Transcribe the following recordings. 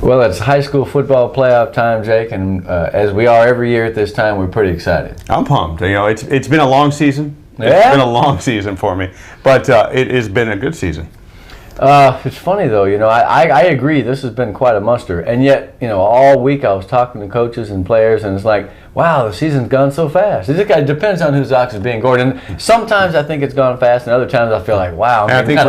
Well, it's high school football playoff time, Jake, and as we are every year at this time, we're pretty excited. I'm pumped. You know, it's been a long season. Yeah? It's been a long season for me, but it has been a good season. It's funny though, you know, I agree this has been quite a muster, and yet, you know, all week I was talking to coaches and players, and it's like, wow, the season's gone so fast. It just depends on whose ox is being gored, and sometimes I think it's gone fast, and other times I feel like, wow, I think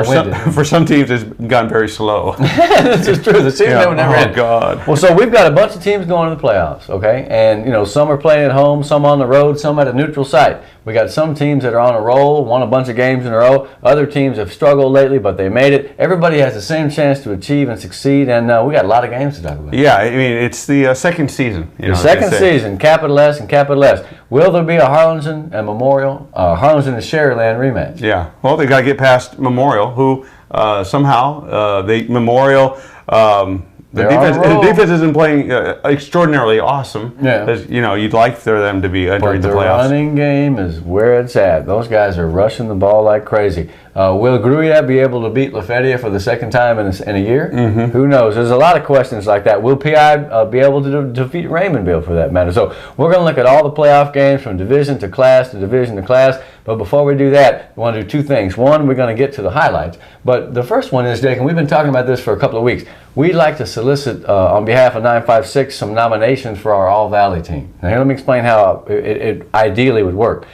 for some teams it's gone very slow. This is true. The season will never end. Oh God. Well, so we've got a bunch of teams going to the playoffs, okay, and you know, some are playing at home, some on the road, some at a neutral site. We got some teams that are on a roll, won a bunch of games in a row. Other teams have struggled lately, but they made it. Everybody has the same chance to achieve and succeed, and we got a lot of games to talk about. Yeah, I mean, it's the second season. The second season, capital S and capital S. Will there be a Harlingen and Memorial, Harlingen and Sharyland rematch? Yeah, well, they got to get past Memorial, who somehow, Memorial... The defense isn't playing extraordinarily awesome. Yeah. As, you know, you'd like for them to be entering the playoffs. But the running game is where it's at. Those guys are rushing the ball like crazy. Will Gruyere be able to beat Lafayette for the second time in a year? Mm-hmm. Who knows? There's a lot of questions like that. Will PI be able to defeat Raymondville for that matter? So we're going to look at all the playoff games from division to class to division to class. But before we do that, we want to do two things. One, we're going to get to the highlights. But the first one is, Jake, and we've been talking about this for a couple of weeks. We'd like to solicit, on behalf of 956, some nominations for our All-Valley team. Now, here, let me explain how it ideally would work.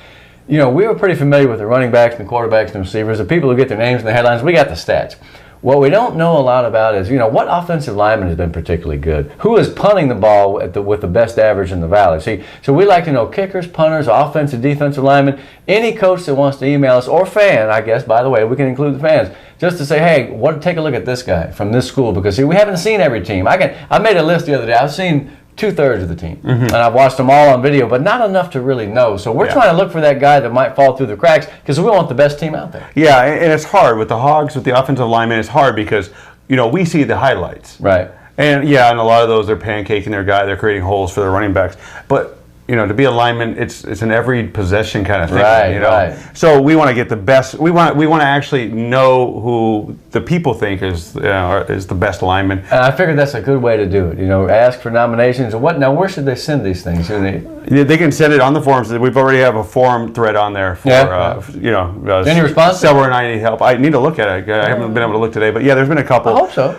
You know, we were pretty familiar with the running backs and the quarterbacks and receivers, the people who get their names in the headlines. We got the stats. What we don't know a lot about is, you know, what offensive lineman has been particularly good? Who is punting the ball with the best average in the Valley? See, so we like to know kickers, punters, offensive, defensive linemen, any coach that wants to email us, or fan, I guess, by the way, we can include the fans, just to say, hey, take a look at this guy from this school, because, see, we haven't seen every team. I made a list the other day. I've seen 2/3 of the team, and I've watched them all on video, but not enough to really know. So we're trying to look for that guy that might fall through the cracks, because we want the best team out there. Yeah, and it's hard with the Hogs, with the offensive linemen. It's hard because, you know, we see the highlights, right? And yeah, and a lot of those, they're pancaking their guy, they're creating holes for their running backs, but. You know, to be a lineman, it's an every possession kind of thing. Right, you know? right. So we want to get the best. We want to actually know who the people think is the best lineman. And I figured that's a good way to do it. You know, ask for nominations. Now, where should they send these things? They can send it on the forums. We've already have a forum thread on there for Any response? Several and I need help. I need to look at it. I haven't been able to look today, but yeah, there's been a couple. I hope so.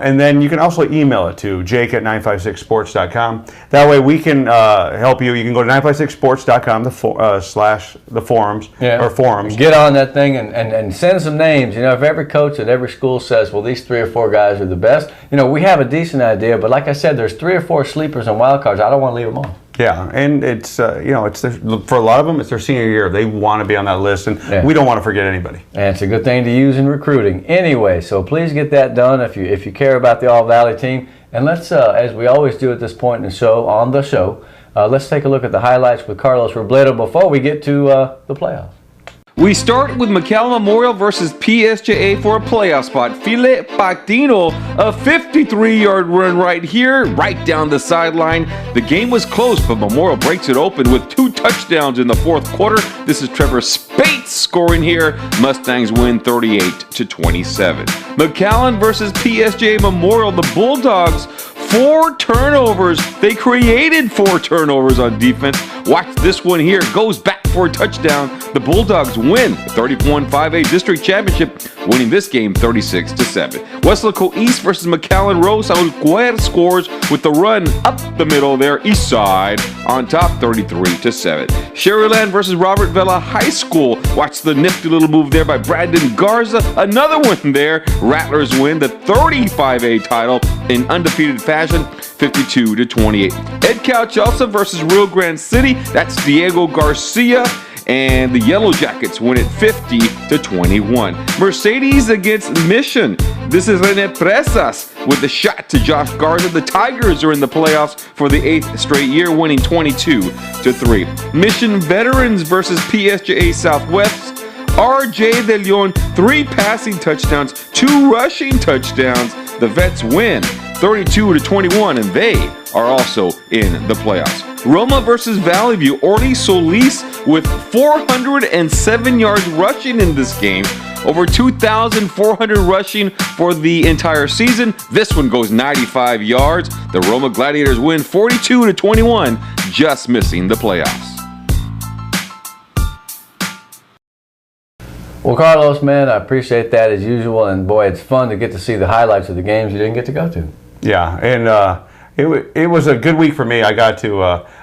And then you can also email it to jake@956sports.com. That way we can help you. You can go to 956sports.com the forums or forums. Get on that thing and send some names. You know, if every coach at every school says, well, these 3 or 4 guys are the best, you know, we have a decent idea. But like I said, there's 3 or 4 sleepers and wild cards. I don't want to leave them off. Yeah, and it's for a lot of them, it's their senior year. They want to be on that list, and we don't want to forget anybody. And it's a good thing to use in recruiting. Anyway, so please get that done if you care about the All Valley team. And let's, as we always do at this point in the show, let's take a look at the highlights with Carlos Robledo before we get to the playoffs. We start with McAllen Memorial versus PSJA for a playoff spot. File Patino, a 53-yard run right here, right down the sideline. The game was close, but Memorial breaks it open with 2 touchdowns in the fourth quarter. This is Trevor Spates scoring here. Mustangs win 38-27. McAllen versus PSJA Memorial. The Bulldogs, 4 turnovers. They created 4 turnovers on defense. Watch this one here. Goes back for a touchdown. The Bulldogs win the 31-5A district championship, winning this game 36-7. Weslaco East versus McAllen Rose. Alcuer scores with the run up the middle there, east side, on top 33-7. Sharyland versus Robert Vela High School. Watch the nifty little move there by Brandon Garza. Another one there. Rattlers win the 35A title in undefeated fashion, 52-28. Edcal Chelsea versus Rio Grande City. That's Diego Garcia. And the Yellow Jackets win it 50-21. Mercedes against Mission. This is Rene Presas with the shot to Josh Garza. The Tigers are in the playoffs for the 8th straight year, winning 22-3. Mission Veterans versus PSJA Southwest. RJ De Leon, 3 passing touchdowns, 2 rushing touchdowns. The Vets win 32-21, and they are also in the playoffs. Roma versus Valley View. Orly Solis with 407 yards rushing in this game. Over 2,400 rushing for the entire season. This one goes 95 yards. The Roma Gladiators win 42-21, just missing the playoffs. Well, Carlos, man, I appreciate that as usual. And boy, it's fun to get to see the highlights of the games you didn't get to go to. Yeah, and it was a good week for me. I got to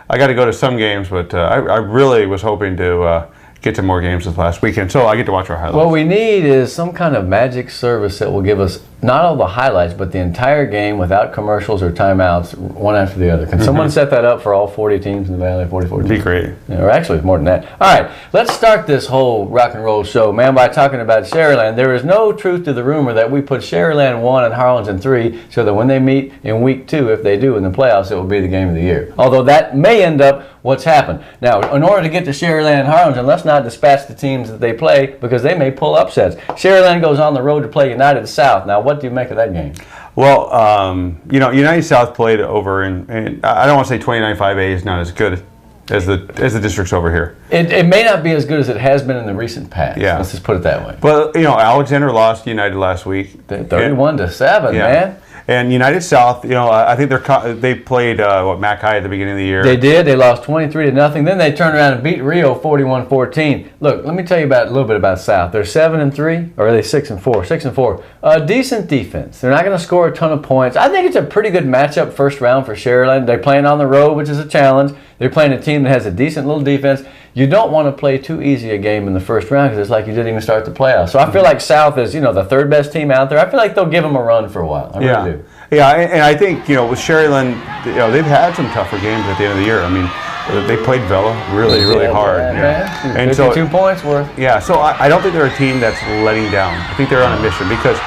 go to some games, but I really was hoping to get to more games this last weekend, so I get to watch our highlights. What we need is some kind of magic service that will give us not all the highlights, but the entire game without commercials or timeouts, one after the other. Can someone set that up for all 40 teams in the Valley, 44 teams? It'd be great. Yeah, or actually, more than that. All right, let's start this whole rock and roll show, man, by talking about Sharyland. There is no truth to the rumor that we put Sharyland 1 and Harlingen 3 so that when they meet in week 2, if they do in the playoffs, it will be the game of the year. Although that may end up what's happened. Now, in order to get to Sharyland and Harlingen, let's not dispatch the teams that they play because they may pull upsets. Sharyland goes on the road to play United South. Now, what do you make of that game? Well, United South played over in I don't want to say 29-5A is not as good as the districts over here. It may not be as good as it has been in the recent past. Yeah. Let's just put it that way. But, Alexander lost to United last week. 31-7, yeah. man. And United South, I think they played Mac High at the beginning of the year. They did. They lost 23-0. Then they turned around and beat Rio 41-14. Look, let me tell you a little bit about South. They're 7-3, or are they 6-4? 6-4. Decent defense. They're not going to score a ton of points. I think it's a pretty good matchup first round for Sharyland. They're playing on the road, which is a challenge. They're playing a team that has a decent little defense. You don't want to play too easy a game in the first round because it's like you didn't even start the playoffs. So I feel like South is, the third best team out there. I feel like they'll give them a run for a while. I really do. Yeah, and I think, with Sharyland, they've had some tougher games at the end of the year. I mean, they played Vela really hard. Yeah. And 52 points worth. Yeah, so I don't think they're a team that's letting down. I think they're on a mission because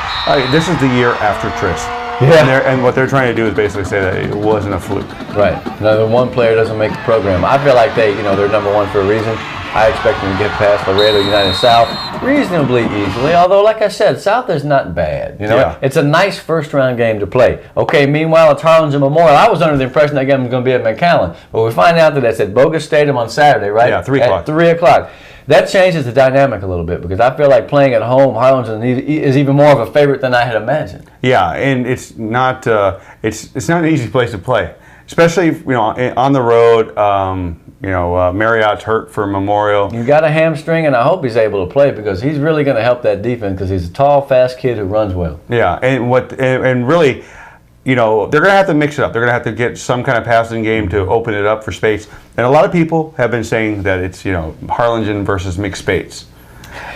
this is the year after Tris. Yeah. And what they're trying to do is basically say that it wasn't a fluke. Right. Another one player doesn't make the program. I feel like they're number one for a reason. I expect them to get past Laredo United South reasonably easily. Although, like I said, South is not bad. It's a nice first-round game to play. Okay. Meanwhile, at Harlingen Memorial, I was under the impression that game was going to be at McAllen, but we find out that it's at Bogus Stadium on Saturday, right? Yeah, 3 o'clock. At 3 o'clock. That changes the dynamic a little bit because I feel like playing at home, Harlingen is even more of a favorite than I had imagined. Yeah, and it's not it's not an easy place to play, especially on the road. Marriott's hurt for Memorial. You got a hamstring, and I hope he's able to play because he's really going to help that defense because he's a tall, fast kid who runs well. Yeah, and really, they're going to have to mix it up. They're going to have to get some kind of passing game to open it up for Spates. And a lot of people have been saying that it's Harlingen versus McSpates.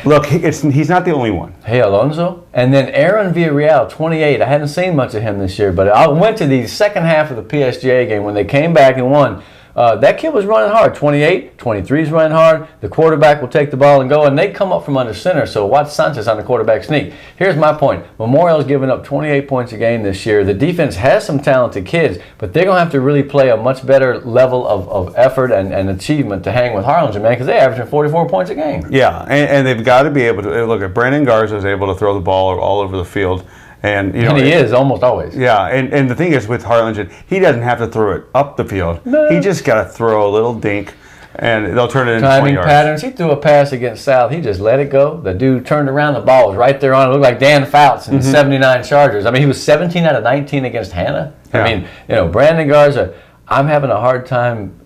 Look, he's not the only one. Hey, Alonso. And then Aaron Villarreal, 28. I hadn't seen much of him this year, but I went to the second half of the PSGA game when they came back and won. That kid was running hard. 28, 23 is running hard. The quarterback will take the ball and go, and they come up from under center. So watch Sanchez on the quarterback sneak. Here's my point. Memorial's giving up 28 points a game this year. The defense has some talented kids, but they're going to have to really play a much better level of effort and achievement to hang with Harlingen, man, because they're averaging 44 points a game. Yeah, and they've got to be able to look at Brandon Garza is able to throw the ball all over the field. And he is almost always. Yeah, and the thing is with Harlingen, he doesn't have to throw it up the field. No. He just got to throw a little dink, and they'll turn it into 20 yards. Patterns. He threw a pass against South. He just let it go. The dude turned around. The ball was right there on it. It looked like Dan Fouts in the 79 Chargers. I mean, he was 17 out of 19 against Hannah. Yeah. I mean, Brandon Garza. I'm having a hard time,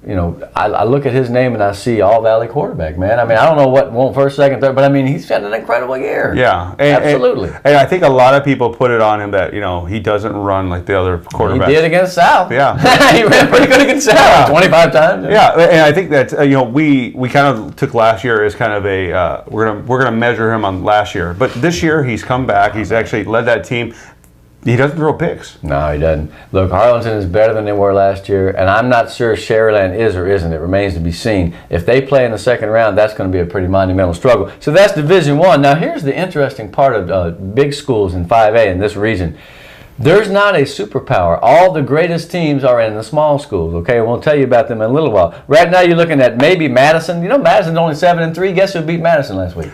I look at his name and I see all Valley quarterback, man. I mean, I don't know what won first, second, third, but I mean, he's had an incredible year. Yeah. Absolutely. And I think a lot of people put it on him that, he doesn't run like the other quarterbacks. He did against South. Yeah. He ran pretty good against South, 25 times. Yeah, and I think that, we kind of took last year as kind of a, we're gonna measure him on last year. But this year, he's come back. He's actually led that team. He doesn't throw picks. No, he doesn't. Look, Harlingen is better than they were last year, and I'm not sure Sharyland is or isn't. It remains to be seen. If they play in the second round, that's going to be a pretty monumental struggle. So that's Division I. Now, here's the interesting part of big schools in 5A in this region. There's not a superpower. All the greatest teams are in the small schools, okay? We'll tell you about them in a little while. Right now, you're looking at maybe Madison. Madison's only 7-3. Guess who beat Madison last week?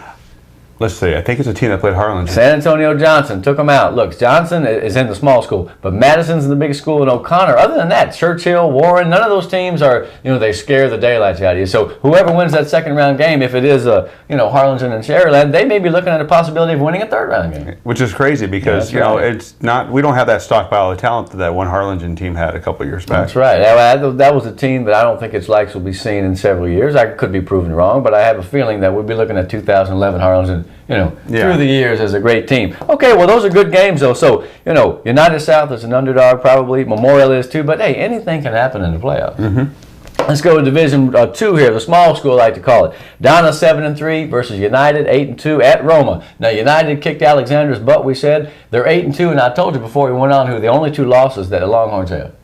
let's see, I think it's a team that played Harlingen. San Antonio Johnson took them out. Look, Johnson is in the small school, but Madison's in the big school, and O'Connor. Other than that, Churchill, Warren, none of those teams are, they scare the daylights out of you. So whoever wins that second round game, if it is, Harlingen and Sharyland, they may be looking at a possibility of winning a third round game. Which is crazy because, it's not, we don't have that stockpile of talent that one Harlingen team had a couple of years back. That's right. That was a team that I don't think its likes will be seen in several years. I could be proven wrong, but I have a feeling that we'll be looking at 2011 Harlingen, through the years as a great team. Okay, well, those are good games, though. So, United South is an underdog, probably. Memorial is, too. But, hey, anything can happen in the playoffs. Mm-hmm. Let's go to Division 2 here, the small school, I like to call it. Donna 7-3 versus United 8-2 at Roma. Now, United kicked Alexander's butt, we said. They're 8-2, and I told you before we went on who the only two losses that the Longhorns have.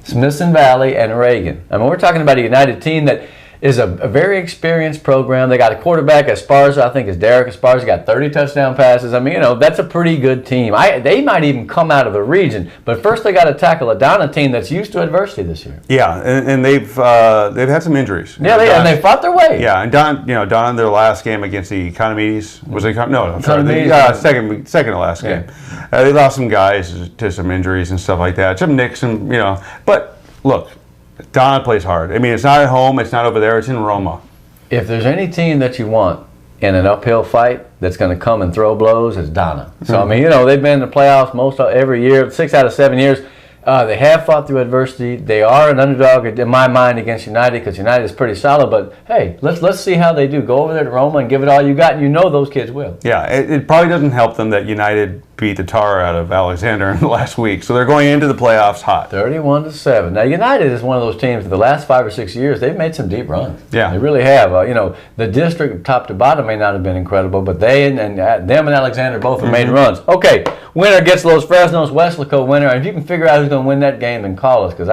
Smithson Valley and Reagan. I mean, we're talking about a United team that is a very experienced program. They got a quarterback, Esparza, I think is Derek Esparza, got 30 touchdown passes. I mean, that's a pretty good team. They might even come out of the region, but first they got to tackle a Donna team that's used to adversity this year. Yeah, and they've had some injuries. Yeah, and they fought their way. Yeah, and Donna in their last game against the Economedes, was it? No, I'm sorry, second to last game. They lost some guys to some injuries and stuff like that. Some nicks and but look. Donna plays hard. I mean, it's not at home. It's not over there. It's in Roma. If there's any team that you want in an uphill fight that's going to come and throw blows, it's Donna. So, I mean, they've been in the playoffs every year, 6 out of 7 years. They have fought through adversity. They are an underdog in my mind against United because United is pretty solid. But, hey, let's see how they do. Go over there to Roma and give it all you got, and those kids will. Yeah, it probably doesn't help them that United beat the tar out of Alexander in the last week. So they're going into the playoffs hot. 31-7. Now, United is one of those teams, the last 5 or 6 years, they've made some deep runs. Yeah. They really have. The district top to bottom may not have been incredible, but they and them and Alexander both have made runs. Okay, winner gets Los Fresnos, Weslaco winner. And if you can figure out who's going to win that game, then call us because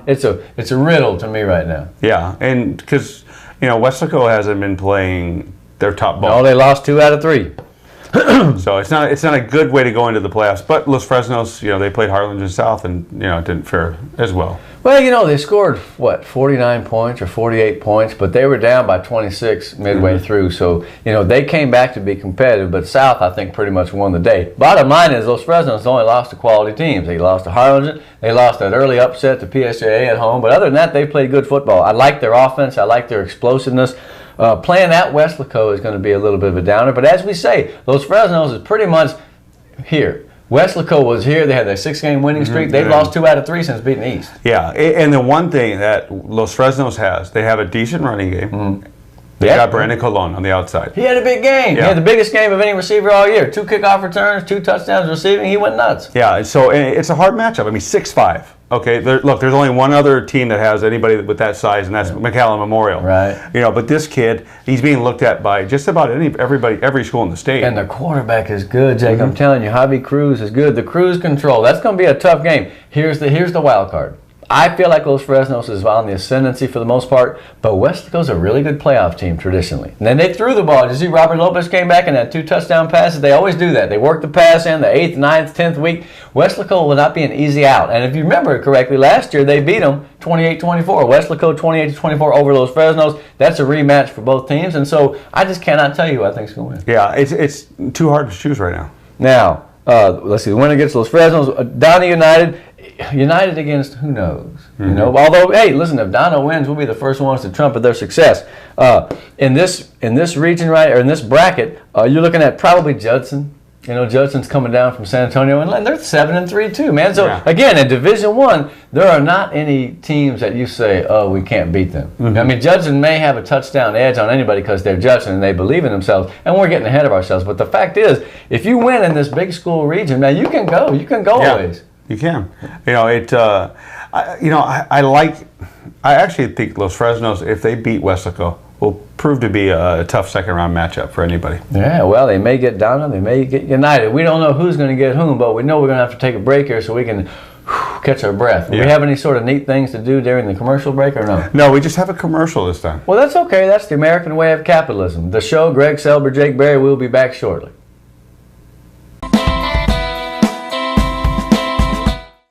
it's a riddle to me right now. Yeah, and because, Weslaco hasn't been playing their top ball. No, they lost 2 out of 3. So it's not a good way to go into the playoffs. But Los Fresnos, they played Harlingen South and it didn't fare as well. Well, they scored 49 points or 48 points, but they were down by 26 midway through. So they came back to be competitive. But South, I think, pretty much won the day. Bottom line is Los Fresnos only lost to quality teams. They lost to Harlingen. They lost that early upset to PSJA at home. But other than that, they played good football. I like their offense. I like their explosiveness. Playing at Weslaco is going to be a little bit of a downer, but as we say, Los Fresnos is pretty much here. Weslaco was here. They had their 6-game winning streak. They've lost 2 out of 3 since beating East. Yeah, and the one thing that Los Fresnos has, they have a decent running game. They got Brandon Colon on the outside. He had a big game. Yeah. He had the biggest game of any receiver all year. 2 kickoff returns, 2 touchdowns receiving. He went nuts. Yeah, so it's a hard matchup. I mean, 6'5". Okay, look, there's only one other team that has anybody with that size, and that's McAllen Memorial. Right. But this kid, he's being looked at by just about every school in the state. And the quarterback is good, Jake. I'm telling you, Javi Cruz is good. The cruise control, that's going to be a tough game. Here's the wild card. I feel like Los Fresnos is on the ascendancy for the most part, but Weslaco's a really good playoff team traditionally. And then they threw the ball. Did you see Robert Lopez came back and had 2 touchdown passes? They always do that. They work the pass in the 8th, 9th, 10th week. Weslaco will not be an easy out. And if you remember correctly, last year they beat them 28-24. Weslaco 28-24 over Los Fresnos. That's a rematch for both teams. And so I just cannot tell you who I think is going to win. Yeah, it's too hard to choose right now. Now, let's see. The winner gets Los Fresnos. Donna United against who knows? Although, hey, listen, if Donna wins, we'll be the first ones to trumpet their success. In this region, right, or in this bracket, you're looking at probably Judson. Judson's coming down from San Antonio, and they're 7-3 too, man. So again, in Division I, there are not any teams that you say, oh, we can't beat them. I mean, Judson may have a touchdown edge on anybody because they're Judson and they believe in themselves, and we're getting ahead of ourselves. But the fact is, if you win in this big school region, man, you can go. You can go a ways. You can. I actually think Los Fresnos, if they beat Weslaco, will prove to be a tough second-round matchup for anybody. Yeah, well, they may get Donna, they may get United. We don't know who's going to get whom, but we know we're going to have to take a break here so we can catch our breath. Do we have any sort of neat things to do during the commercial break or no? No, we just have a commercial this time. Well, that's okay. That's the American way of capitalism. The show, Greg Selber, Jake Berry, will be back shortly.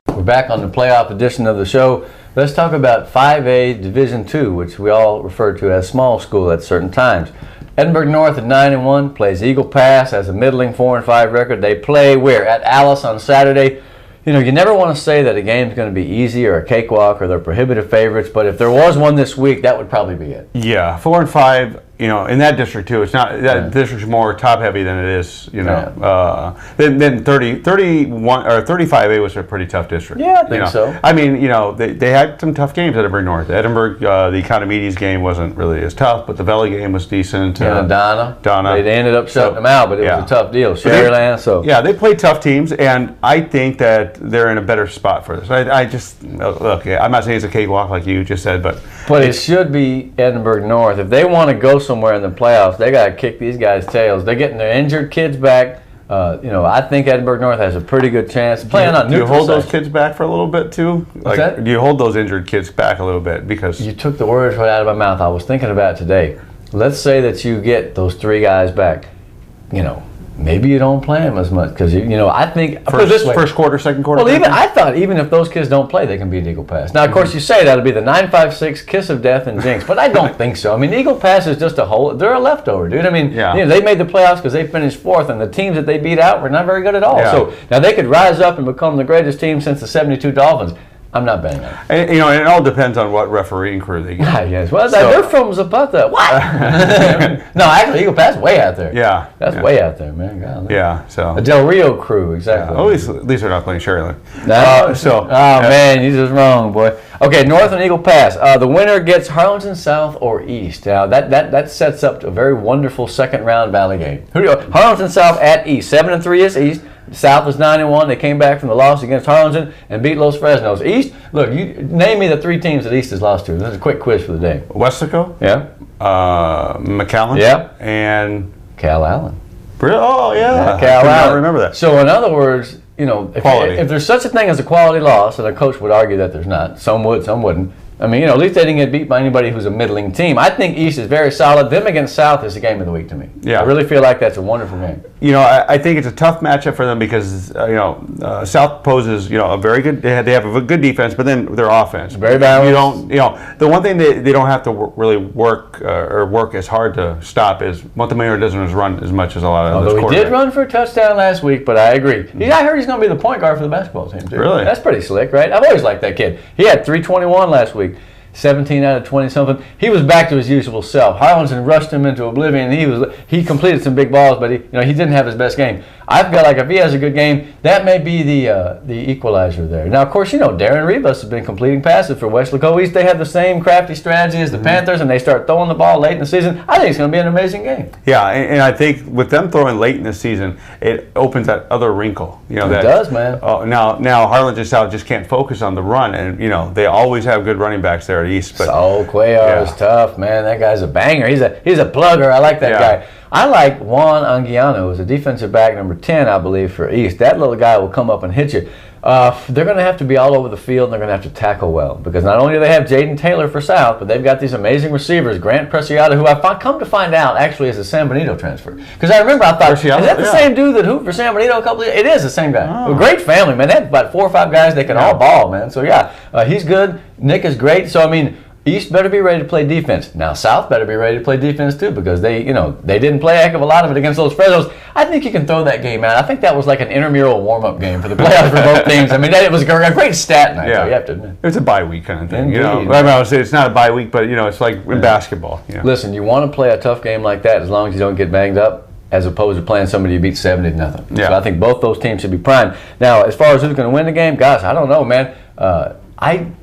We're back on the playoff edition of the show. Let's talk about 5A Division II, which we all refer to as small school at certain times. Edinburgh North at 9-1 plays Eagle Pass, has a middling 4-5 record. They play where? At Alice on Saturday. You know, you never want to say that a game's going to be easy or a cakewalk or they're prohibitive favorites, but if there was one this week, that would probably be it. Yeah, 4-5. You know, in that district too, it's not that district's more top heavy than it is. You know, then 31 or 35A was a pretty tough district. Yeah, I think so. I mean, you know, they had some tough games at Edinburgh North. Edinburgh, the Economedes game wasn't really as tough, but the Valley game was decent. Donna. They ended up shutting them out, but it was a tough deal. Sherryland, so yeah, they played tough teams, and I think that they're in a better spot for this. I just look. I'm not saying it's a cakewalk like you just said, but it should be Edinburgh North if they want to go somewhere in the playoffs. They got to kick these guys' tails. They're getting their injured kids back. You know, I think Edinburgh North has a pretty good chance playing on neutral. Do you hold those kids back for a little bit too? What's that? Do you hold those injured kids back a little bit because you took the words right out of my mouth? I was thinking about it today. Let's say that you get those 3 guys back. You know, maybe you don't play them as much because you know. I think first quarter, second quarter. Well, I thought even if those kids don't play, they can beat Eagle Pass. Now, of course, you say that'll be the 9-5-6 kiss of death and jinx, but I don't think so. I mean, Eagle Pass is just they're a leftover, dude. I mean, you know, they made the playoffs because they finished 4th, and the teams that they beat out were not very good at all. Yeah. So now they could rise up and become the greatest team since the '72 Dolphins. I'm not betting on it. And, you know, and it all depends on what refereeing crew they get. Yes. Well, their film's about that. What? No, actually, Eagle Pass way out there. Yeah. That's way out there, man. God, yeah. So the Del Rio crew, exactly. Yeah. At least they're not playing Sherryland. Man, you're just wrong, boy. Okay, North and Eagle Pass. The winner gets Harlingen South or East. Now that sets up a very wonderful second round Valley game. Harlingen South at East. 7-3 is East. South is 9-1. They came back from the loss against Harlingen and beat Los Fresnos. East, look, you name me the 3 teams that East has lost to. This is a quick quiz for the day. Weslaco. Yeah. McAllen. Yeah. And Cal Allen. Oh yeah. Cal Allen. I remember that. So in other words, you know, if there's such a thing as a quality loss, and a coach would argue that there's not. Some would, some wouldn't. I mean, you know, at least they didn't get beat by anybody who's a middling team. I think East is very solid. Them against South is the game of the week to me. Yeah. I really feel like that's a wonderful game. You know, I think it's a tough matchup for them because, South poses, a very good, they have a good defense, but then their offense. Very balanced. The one thing they don't have to really work as hard to stop is Montemayor doesn't run as much as a lot of others. Although he did run for a touchdown last week, but I agree. I heard he's going to be the point guard for the basketball team, too. Really? That's pretty slick, right? I've always liked that kid. He had 321 last week. 17 out of 20 something. He was back to his usual self. Harlingen rushed him into oblivion. He completed some big balls, but he didn't have his best game. I feel like if he has a good game, that may be the equalizer there. Now, of course, Darren Rivas has been completing passes for Weslaco East. They have the same crafty strategy as the Panthers, and they start throwing the ball late in the season. I think it's going to be an amazing game. Yeah, and I think with them throwing late in the season, it opens that other wrinkle. It does, man. Now Harlingen South just can't focus on the run, and they always have good running backs there at East. But Cuellar is tough, man. That guy's a banger. He's a plugger. I like that guy. I like Juan Anguiano as a defensive back, number 10, I believe, for East. That little guy will come up and hit you. They're going to have to be all over the field, and they're going to have to tackle well. Because not only do they have Jaden Taylor for South, but they've got these amazing receivers. Grant Preciado, who I've come to find out actually is a San Benito transfer. Because I remember I thought, is that the same dude that hooped for San Benito a couple of years? It is the same guy. A great family, man. They have about 4 or 5 guys that can all ball, man. So, he's good. Nick is great. So, I mean, East better be ready to play defense. Now, South better be ready to play defense, too, because they didn't play a heck of a lot of it against those Fresnos. I think you can throw that game out. I think that was like an intramural warm-up game for the playoffs for both teams. I mean, it was a great stat night, so you have to admit. It's a bye week kind of thing. Indeed, I would say it's not a bye week, but, it's like in basketball. Listen, you want to play a tough game like that as long as you don't get banged up, as opposed to playing somebody you beat 70-0. Yeah. So I think both those teams should be primed. Now, as far as who's going to win the game, gosh, I don't know, man.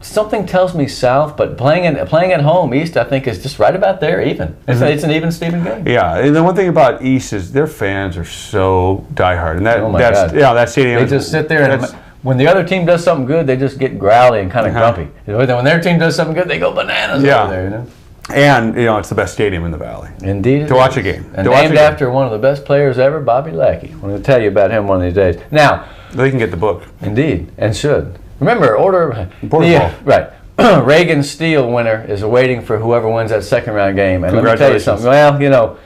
Something tells me South, but playing at home, East, I think, is just right about there, even. It's an even Steven game. Yeah, and the one thing about East is their fans are so diehard, and that stadium. They just sit there and when the other team does something good, they just get growly and kind of grumpy. When their team does something good, they go bananas over there. And it's the best stadium in the valley. Indeed, to watch a game. And named after one of the best players ever, Bobby Lackey. I'm going to tell you about him one of these days. Now, they can get the book. Indeed, and should. Remember, right. Reagan Steele winner is waiting for whoever wins that second round game. And let me tell you something. Well,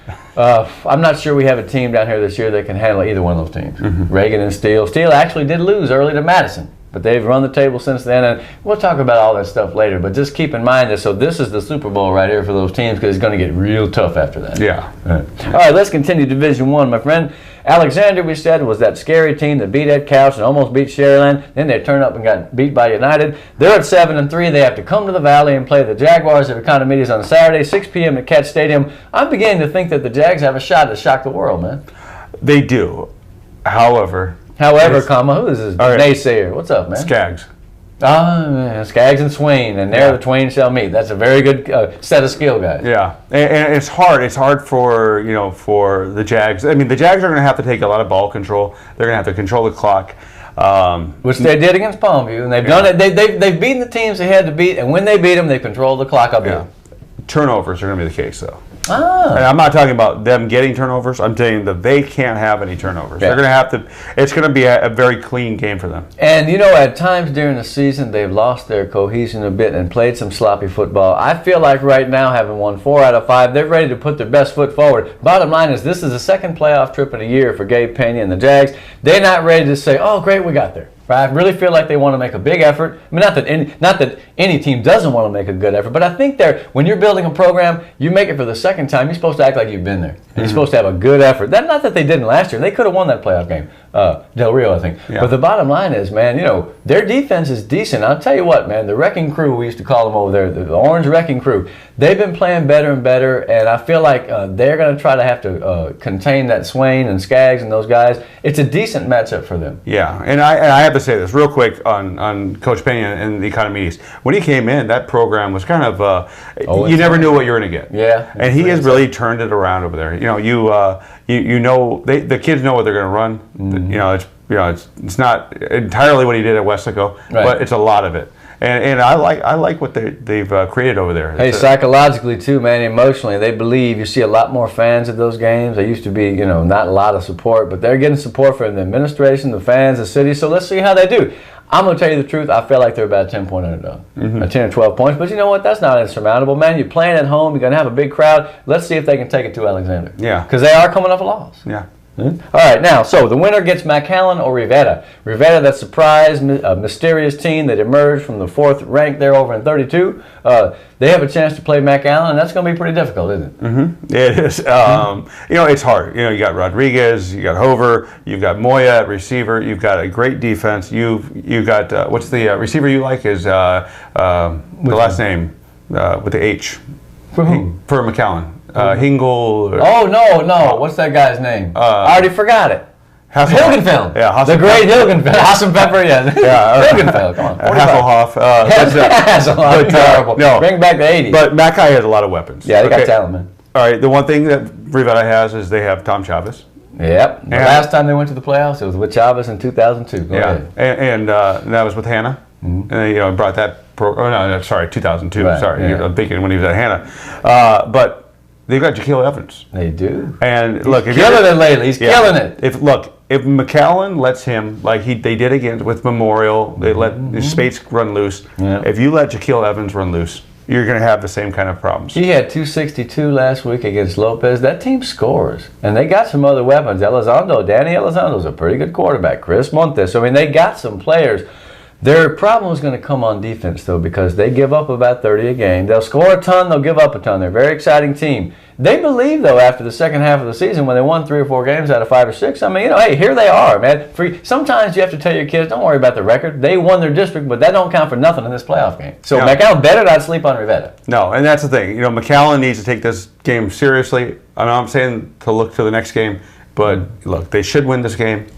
I'm not sure we have a team down here this year that can handle either one of those teams. Reagan and Steele. Steele actually did lose early to Madison. but they've run the table since then, and we'll talk about all that stuff later. But just keep in mind that, so this is the Super Bowl right here for those teams, because it's going to get real tough after that. Yeah. All right, let's continue Division I, my friend. Alexander, we said, was that scary team that beat Ed Couch and almost beat Sharyland. Then they turned up and got beat by United. They're at 7-3. They have to come to the Valley and play the Jaguars of Economedes on Saturday, 6 p.m. at Cat Stadium. I'm beginning to think that the Jags have a shot to shock the world, man. They do. However, who is this right. naysayer? What's up, man? Skaggs. Skaggs and Swain, and there the twain shall meet. That's a very good set of skill guys. Yeah, and it's hard. It's hard for for the Jags. I mean, the Jags are going to have to take a lot of ball control. They're going to have to control the clock, which they did against Palmview, and they've done it. They've beaten the teams they had to beat, and when they beat them, they controlled the clock up here. Turnovers are going to be the case, though. Ah. And I'm not talking about them getting turnovers. I'm saying that they can't have any turnovers. Yeah. They're going to have to. It's going to be a very clean game for them. And at times during the season, they've lost their cohesion a bit and played some sloppy football. I feel like right now, having won 4 out of 5, they're ready to put their best foot forward. Bottom line is, this is the second playoff trip in a year for Gabe Pena and the Jags. They're not ready to say, "Oh, great, we got there." Right? I really feel like they want to make a big effort. I mean, not that any team doesn't want to make a good effort, but I think when you're building a program, you make it for the second time, you're supposed to act like you've been there. And you're supposed to have a good effort. Not that they didn't last year. They could have won that playoff game. Del Rio, I think. Yeah. But the bottom line is, man, their defense is decent. I'll tell you what, man, the Wrecking Crew, we used to call them over there, the Orange Wrecking Crew, they've been playing better and better, and I feel like they're going to try to have to contain that Swain and Skaggs and those guys. It's a decent matchup for them. Yeah, and I have to say this real quick on Coach Pena and the Economedes. When he came in, that program was kind of you never knew what you were going to get. Yeah, and he has really turned it around over there. The kids know what they're going to run. Mm-hmm. It's not entirely what he did at Weslaco, but it's a lot of it. And I like what they've created over there. Hey, psychologically too, man, emotionally, they believe. You see a lot more fans at those games. There used to be, not a lot of support, but they're getting support from the administration, the fans, the city. So let's see how they do. I'm going to tell you the truth. I feel like they're about a 10-point underdog, 10 or 12 points. But you know what? That's not insurmountable, man. You're playing at home. You're going to have a big crowd. Let's see if they can take it to Alexander. Yeah. Because they are coming off a loss. Yeah. All right, now, so the winner gets McAllen or Rivera. Rivera, that surprise, mysterious team that emerged from the 4th rank there over in 32. They have a chance to play McAllen, and that's going to be pretty difficult, isn't it? Mm-hmm. It is. It's hard. You got Rodriguez, you got Hover, you've got Moya at receiver, you've got a great defense. You've got what's the receiver you like is the last name with the H for who? For McAllen. Hingle. No. What's that guy's name? I already forgot it. Hilgenfeld. Yeah, the great Hilgenfeld. Hassenpfeffer, yeah. Hilgenfeld, come on. Hasselhoff. Hasselhoff, terrible. No. Bring back the 80s. But Mackay has a lot of weapons. Yeah, they got talent, man. All right, the one thing that Rivera has is they have Tom Chavez. Yep. The last time they went to the playoffs, it was with Chavez in 2002. Go ahead. And that was with Hannah. Mm-hmm. And brought that 2002. Right, sorry, yeah. I'm thinking when he was at Hannah. But they've got Jaquil Evans. They do. And look, he's killing it lately. He's killing it. If McAllen lets him, like they did again with Memorial, they let Spates run loose. Yeah. If you let Jaquil Evans run loose, you're going to have the same kind of problems. He had 262 last week against Lopez. That team scores. And they got some other weapons. Danny Elizondo's a pretty good quarterback. Chris Montes. I mean, they got some players. Their problem is going to come on defense, though, because they give up about 30 a game. They'll score a ton, they'll give up a ton. They're a very exciting team. They believe, though, after the second half of the season, when they won 3 or 4 games out of 5 or 6, I mean, hey, here they are, man. Sometimes you have to tell your kids, don't worry about the record. They won their district, but that don't count for nothing in this playoff game. So McAllen better not sleep on Rivera. No, and that's the thing. McAllen needs to take this game seriously. I'm not saying to look to the next game, but look, they should win this game.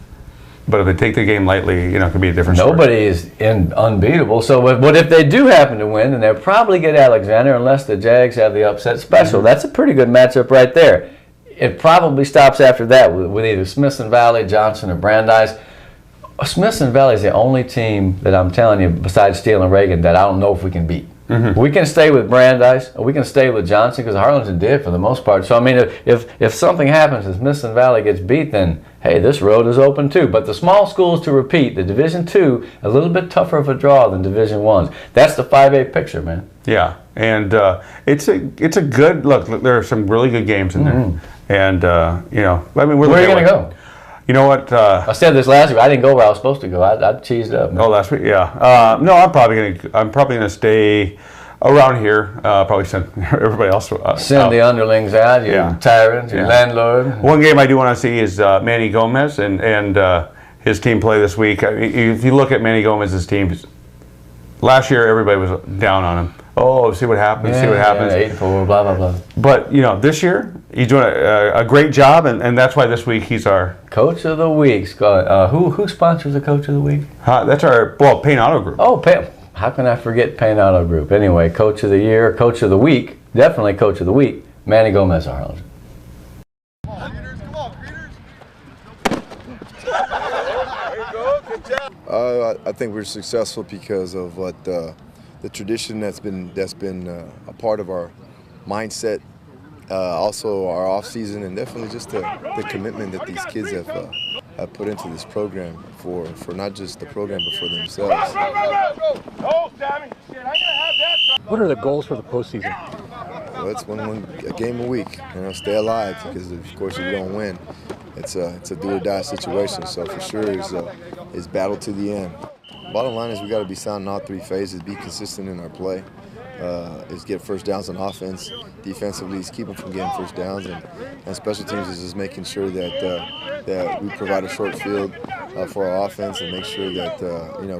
But if they take the game lightly, it could be a different story. Nobody is unbeatable. So what if they do happen to win, then they'll probably get Alexander unless the Jags have the upset special. That's a pretty good matchup right there. It probably stops after that with either Smithson Valley, Johnson, or Brandeis. Smithson Valley is the only team that I'm telling you, besides Steele and Reagan, that I don't know if we can beat. Mm-hmm. We can stay with Brandeis, or we can stay with Johnson, because Harlingen did for the most part. So, I mean, if something happens and Smithson Valley gets beat, then, hey, this road is open too. But the small schools, to repeat, the Division II, a little bit tougher of a draw than Division I's. That's the 5A picture, man. Yeah, and it's a good look. There are some really good games in there, and I mean, where are you going to go? You know what? I said this last week. I didn't go where I was supposed to go. I cheesed up. Man. Oh, last week, yeah. No, I'm probably gonna stay around here. Probably send everybody else. Send out. the underlings out. Your tyrants, your landlord. One game I do want to see is Manny Gomez and his team play this week. If you look at Manny Gomez's team, last year everybody was down on him. Oh, see what happens. See what happens. 8-4, blah blah blah. But this year he's doing a great job, and that's why this week he's our Coach of the Week. Scott. Who sponsors the Coach of the Week? that's our Payne Auto Group. Oh, how can I forget Payne Auto Group? Anyway, Coach of the Year, Coach of the Week, definitely Coach of the Week, Manny Gomez, Harlingen. I think we're successful because of what the tradition that's been a part of our mindset, also our off season, and definitely just the commitment that these kids have put into this program for not just the program but for themselves. What are the goals for the postseason? Well, it's a game a week. Stay alive, because of course if you don't win, it's a do or die situation. So for sure it's battle to the end. Bottom line is we got to be sound in all three phases, be consistent in our play, is get first downs on offense. Defensively is keep them from getting first downs, and special teams is just making sure that we provide a short field for our offense and make sure that we do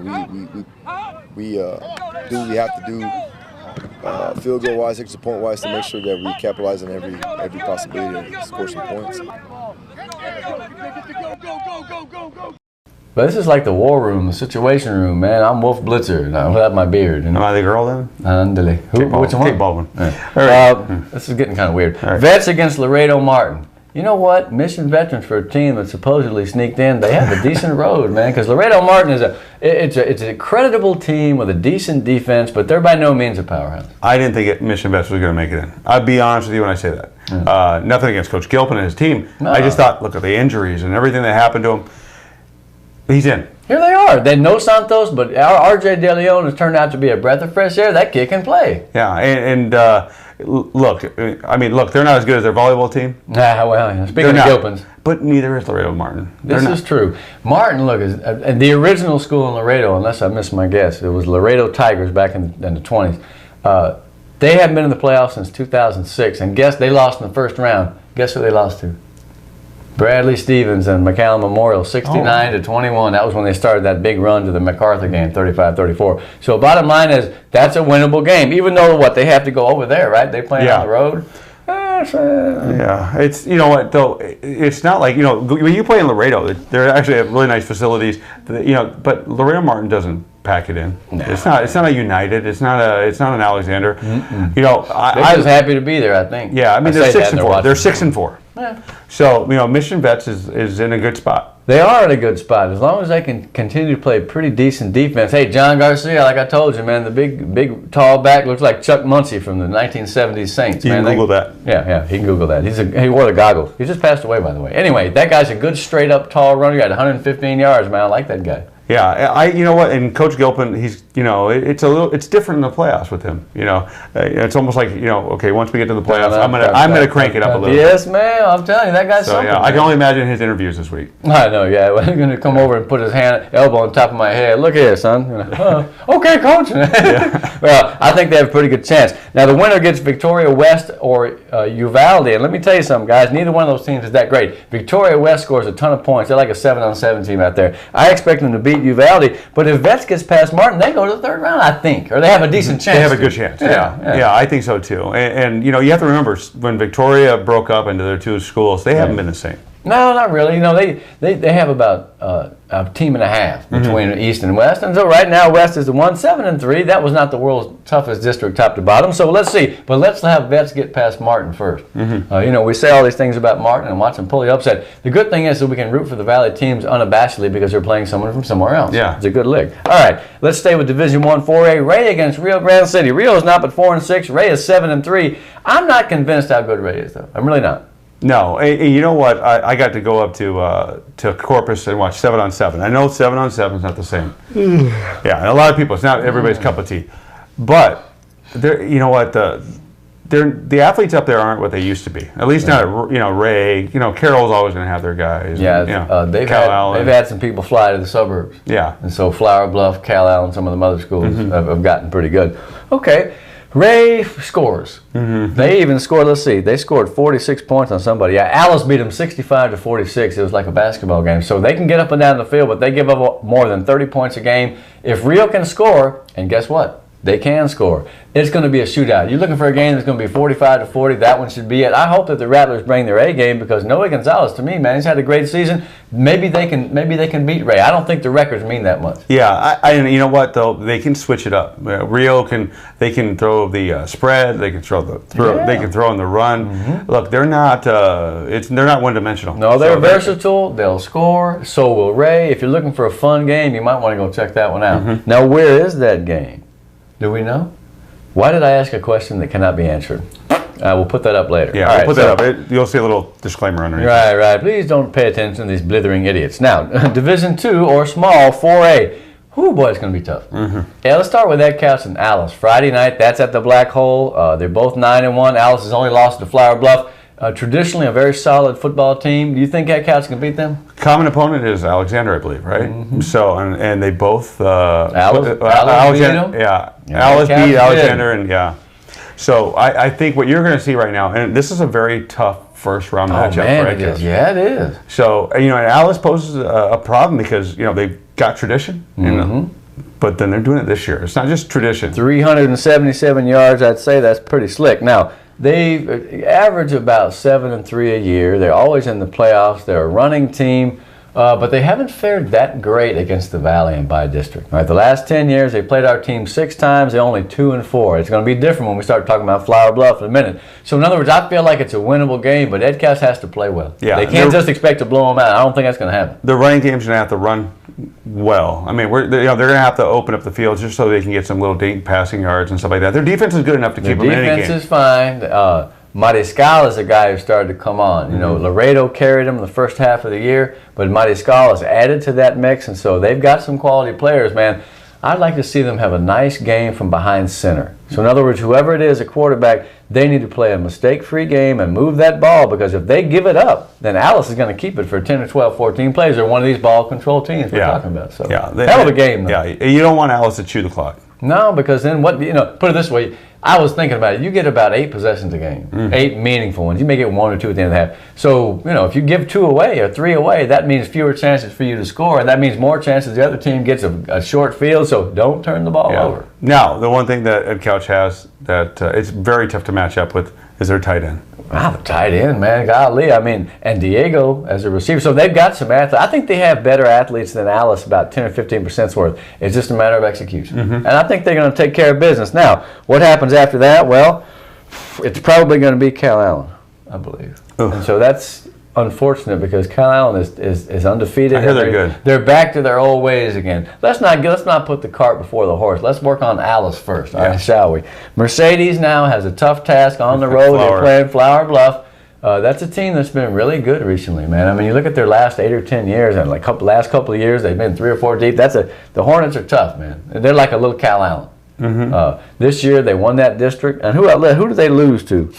what we have to do field goal wise, extra point wise, to make sure that we capitalize on every possibility to score some points. But this is like the war room, the situation room, man. I'm Wolf Blitzer, without my beard. Am I the girl then? Andale. Which one? Kate Baldwin. This is getting kind of weird. Vets against Laredo Martin. You know what? Mission veterans for a team that supposedly sneaked in. They have a decent road, man. Because Laredo Martin is it's a creditable team with a decent defense, but they're by no means a powerhouse. I didn't think Mission Vets was going to make it in. I'd be honest with you when I say that. Nothing against Coach Gilpin and his team. No. I just thought, look at the injuries and everything that happened to him. He's in. Here they are. They know Santos, but our RJ De Leon has turned out to be a breath of fresh air. That kid can play. Yeah, and look, they're not as good as their volleyball team. Speaking of Gilpin's. But neither is Laredo Martin. This is true. Martin, look, and the original school in Laredo, unless I missed my guess, it was Laredo Tigers back in the 20s. They haven't been in the playoffs since 2006, and guess they lost in the first round. Guess who they lost to? Bradley Stevens and McAllen Memorial, 69-21. That was when they started that big run to the MacArthur game, 35-34. So bottom line is, that's a winnable game, even though they have to go over there, right? They play on the road. Yeah, it's though it's not like when you play in Laredo, they actually have really nice facilities. But Laredo Martin doesn't pack it in. No. It's not a United. It's not an Alexander. I'm just happy to be there. I think. Yeah, I mean they're 6-4. They're 6-4. Yeah. So Mission Vets is in a good spot. They are in a good spot as long as they can continue to play pretty decent defense. Hey, John Garcia, like I told you, man, the big tall back looks like Chuck Muncie from the 1970s Saints. You can Google that. Yeah, he can Google that. He wore the goggles. He just passed away, by the way. Anyway, that guy's a good straight up tall runner. He got 115 yards, man. I like that guy. Yeah, you know what, and Coach Gilpin, he's it's different in the playoffs with him. It's almost like okay, once we get to the playoffs, I'm gonna crank it up a little. Yes, man, I'm telling you, that guy's something. Yeah, I can only imagine his interviews this week. I know, yeah. Well, he's gonna come over and put his elbow on top of my head. Look here, son. Okay, coach. Well, I think they have a pretty good chance. Now the winner gets Victoria West or Uvalde, and let me tell you something, guys. Neither one of those teams is that great. Victoria West scores a ton of points. They're like a 7-on-7 team out there. I expect them to beat Uvalde, but if Vets gets past Martin, they go to the third round, I think, or they have a decent chance. They have a good chance. Yeah, I think so too. And you have to remember, when Victoria broke up into their two schools, they haven't been the same. No, not really. They have about a team and a half between East and West, and so right now West is the 7-3. That was not the world's toughest district, top to bottom. So let's see. But let's have Vets get past Martin first. We say all these things about Martin and watch them pull the upset. The good thing is that we can root for the Valley teams unabashedly because they're playing someone from somewhere else. Yeah, it's a good league. All right, let's stay with Division I 4A. Ray against Rio Grande City. Rio is not but 4-6. Ray is 7-3. I'm not convinced how good Ray is, though. I'm really not. No, and you know what? I got to go up to Corpus and watch 7-on-7. I know 7-on-7 is not the same. Yeah, and a lot of people, it's not everybody's cup of tea. But you know what? the athletes up there aren't what they used to be. At least not, Ray. Carroll's always going to have their guys. Yeah, and, they've Cal Allen. had some people fly to the suburbs. Yeah. And so Flower Bluff, Cal Allen, some of the other schools have gotten pretty good. Okay. Ray scores. They even scored, let's see, they scored 46 points on somebody. Yeah, Alice beat them 65-46. It was like a basketball game. So they can get up and down the field, but they give up more than 30 points a game. If Rio can score, and guess what? They can score. It's going to be a shootout. You're looking for a game that's going to be 45-40. That one should be it. I hope that the Rattlers bring their A game because Noe Gonzalez, to me, man, he's had a great season. Maybe they can beat Ray. I don't think the records mean that much. Yeah, and you know what though? They can switch it up. Rio can throw the spread. They can they can throw in the run. Look, they're not one dimensional. No, they're versatile. They'll score. So will Ray. If you're looking for a fun game, you might want to go check that one out. Now, where is that game? Do we know? Why did I ask a question that cannot be answered? We'll put that up later. Yeah, we'll put that up. You'll see a little disclaimer underneath. Right. Please don't pay attention to these blithering idiots. Now, Division 2 or small 4A. Whoo, boy, it's going to be tough. Yeah, let's start with Ed Couch and Alice. Friday night, that's at the Black Hole. They're both 9-1. Alice has only lost to Flower Bluff. Traditionally a very solid football team. Do you think Ed Couch can beat them? Common opponent is Alexander, I believe, right? So, and they both Alice beat Alexander, and So I think what you're going to see right now, and this is a very tough first round matchup for Ed Couch. Yeah, it is. So and Alice poses a problem because they've got tradition, but then they're doing it this year. It's not just tradition. 377 yards. I'd say that's pretty slick. Now, they average about 7-3 a year. They're always in the playoffs. They're a running team, but they haven't fared that great against the Valley and by district. Right, the last 10 years, they played our team 6 times. They're only 2-4. It's going to be different when we start talking about Flower Bluff in a minute. So, in other words, I feel like it's a winnable game, but Ed Couch has to play well. Yeah, they can't just expect to blow them out. I don't think that's going to happen. The running game's going to have to run well. I mean, they're going to have to open up the field just so they can get some little deep passing yards and stuff like that. Their defense is good enough to keep them in any game. Their defense is fine. Mariscal is a guy who started to come on. Laredo carried him the first half of the year, but Mariscal has added to that mix, and so they've got some quality players, man. I'd like to see them have a nice game from behind center. So in other words, whoever it is, a quarterback, they need to play a mistake-free game and move that ball, because if they give it up, then Alice is going to keep it for 10 or 12, 14 plays. They're one of these ball control teams we're talking about. So hell of a game, though. Yeah, you don't want Alice to chew the clock. No, because then put it this way, I was thinking about it. You get about 8 possessions a game, 8 meaningful ones. You may get 1 or 2 at the end of the half. So, if you give 2 away or 3 away, that means fewer chances for you to score, and that means more chances the other team gets a short field, so don't turn the ball over. Now, the one thing that Ed Couch has that it's very tough to match up with is their tight end. Wow, the tight end, man. Golly. And Diego as a receiver. So they've got some athletes. I think they have better athletes than Alice, about 10 or 15% worth. It's just a matter of execution. And I think they're going to take care of business. Now, what happens after that? Well, it's probably going to be Cal Allen, I believe. And so that's unfortunate because Cal Allen is undefeated. I hear they're good. They're back to their old ways again. Let's not put the cart before the horse. Let's work on Alice first, all right, shall we? Mercedes now has a tough task on the road. They're playing Flower Bluff. That's a team that's been really good recently, man. You look at their last 8 or 10 years, and last couple of years they've been 3 or 4 deep. The Hornets are tough, man. They're like a little Cal Allen. This year they won that district, and who did they lose to?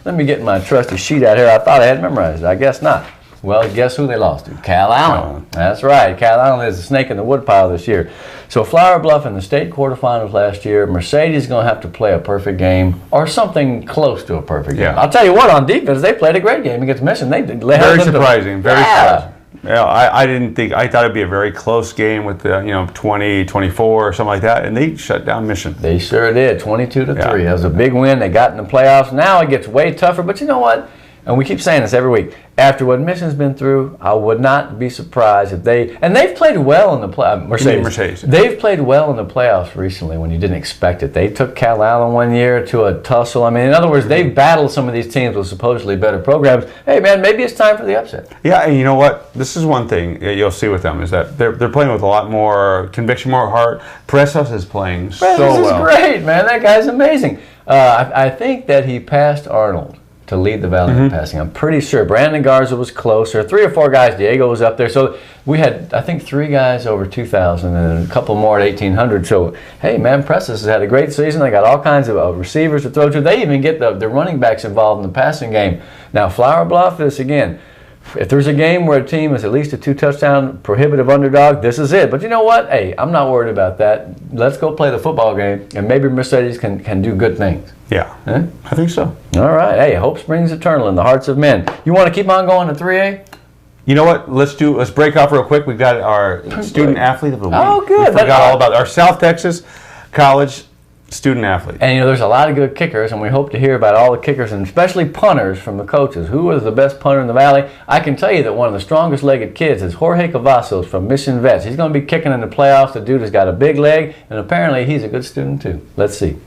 Let me get my trusty sheet out here. I thought I had memorized it. I guess not. Well, guess who they lost to? Cal Allen. That's right. Cal Allen is a snake in the woodpile this year. So Flower Bluff in the state quarterfinals last year. Mercedes is going to have to play a perfect game or something close to a perfect game. I'll tell you what, on defense they played a great game against Mission. Very surprising. Surprising. Yeah, I thought it'd be a very close game with 20, 24 or something like that, and they shut down Mission. They sure did, 22-3. That was a big win. They got in the playoffs. Now it gets way tougher, but you know what? And we keep saying this every week. After what Mission's been through, I would not be surprised if they've played well in the playoffs. Mercedes. They've played well in the playoffs recently when you didn't expect it. They took Cal Allen one year to a tussle. In other words, they've battled some of these teams with supposedly better programs. Hey, man, maybe it's time for the upset. Yeah, and you know what? This is one thing you'll see with them is that they're playing with a lot more conviction, more heart. Presos is playing so well. This is great, man. That guy's amazing. I think that he passed Arnold to lead the Valley in passing. I'm pretty sure Brandon Garza was closer. 3 or 4 guys. Diego was up there. So we had, I think, 3 guys over 2,000 and a couple more at 1,800. So, hey, man, Preston has had a great season. They got all kinds of receivers to throw to. They even get the running backs involved in the passing game. Now, Flower Bluff is, again, if there's a game where a team is at least a 2-touchdown prohibitive underdog, this is it. But you know what? Hey, I'm not worried about that. Let's go play the football game, and maybe Mercedes can do good things. Yeah, Huh? I think so. All right. Hey, hope springs eternal in the hearts of men. You want to keep on going to 3A? You know what? Let's break off real quick. We've got our student athlete of the week. Oh, good. We forgot all about our South Texas College student athlete. And, you know, there's a lot of good kickers, and we hope to hear about all the kickers, and especially punters from the coaches. Who is the best punter in the Valley? I can tell you that one of the strongest-legged kids is Jorge Cavazos from Mission Vets. He's going to be kicking in the playoffs. The dude has got a big leg, and apparently he's a good student, too. Let's see.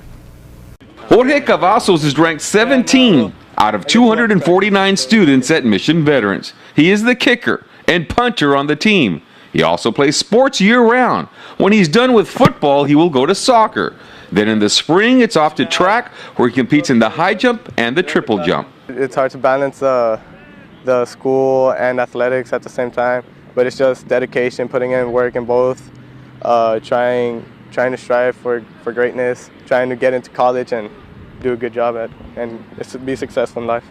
Jorge Cavazos is ranked 17 out of 249 students at Mission Veterans. He is the kicker and punter on the team. He also plays sports year-round. When he's done with football, he will go to soccer. Then in the spring, it's off to track, where he competes in the high jump and the triple jump. It's hard to balance the school and athletics at the same time, but it's just dedication, putting in work in both, trying to strive for greatness, trying to get into college and do a good job at, and be successful in life.